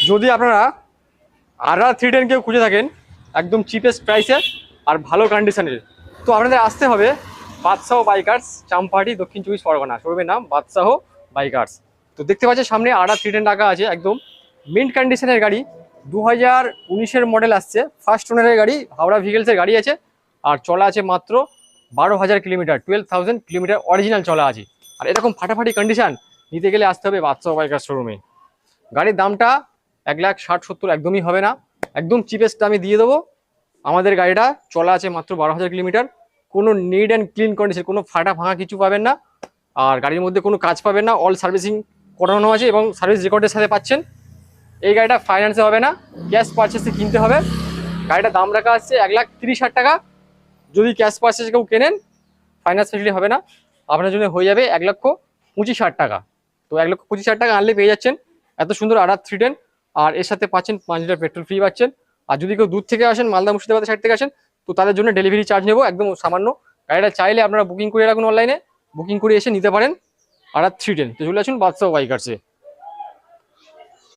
যদি আপনারা RR310 কেউ খুঁজে থাকেন একদম চিপেস্ট প্রাইসে আর ভালো কন্ডিশনের, তো আপনাদের আসতে হবে বাদশাহ বাইকার্স, চাম্পাহাটি, দক্ষিণ চব্বিশ পরগনা। শোরুমের নাম বাদশাহ বাইকার্স। তো দেখতে পাচ্ছেন সামনে RR310 টাকা আছে, একদম মিন্ট কন্ডিশনের গাড়ি, 2019-এর মডেল আসছে, ফার্স্ট ওনারের গাড়ি, হাওড়া ভিকেলসের গাড়ি আছে। আর চলা আছে মাত্র 12,000 কিলোমিটার, 12,000 কিলোমিটার অরিজিনাল চলা আছে। আর এরকম ফাটাফাটি কন্ডিশন নিতে গেলে আসতে হবে বাদশাহ বাইকার শোরুমে। গাড়ির দামটা 1,60,70 একদমই হবে না, একদম চিপেস্ট দামে দিয়ে দেবো। আমাদের গাড়িটা চলা আছে মাত্র 12,000 কিলোমিটার, কোনো নিড অ্যান্ড ক্লিন কন্ডিশন, কোনো ফাটা ভাঙা কিছু পাবেন না। আর গাড়ির মধ্যে কোনো কাজ পাবেন না, অল সার্ভিসিং করানো আছে এবং সার্ভিস রেকর্ডের সাথে পাচ্ছেন। এই গাড়িটা ফাইন্যান্সে হবে না, ক্যাশ পারচেসে কিনতে হবে। গাড়িটার দাম রাখা আসছে 1,30,000 টাকা। যদি ক্যাশ পারচেসে কেউ কেনেন, ফাইন্যান্স ফেসিলিটি হবে না, আপনার জন্য হয়ে যাবে 1,25,000 টাকা। তো 1,25,000 টাকা আনলে পেয়ে যাচ্ছেন এত সুন্দর RR310, আর এর সাথে পাচ্ছেন 5 লিটার পেট্রোল ফ্রি পাচ্ছেন। আর যদি কেউ দূর থেকে আসেন, মালদা মুর্শিদাবাদ সাইড থেকে আসেন, তো তাদের জন্য ডেলিভারি চার্জ নেবো একদম সামান্য। গাড়িটা চাইলে আপনারা বুকিং করে রাখুন, অনলাইনে বুকিং করে এসে নিতে পারেন RR310। তো চলে আসুন বাদশাহ বাইকার্সে।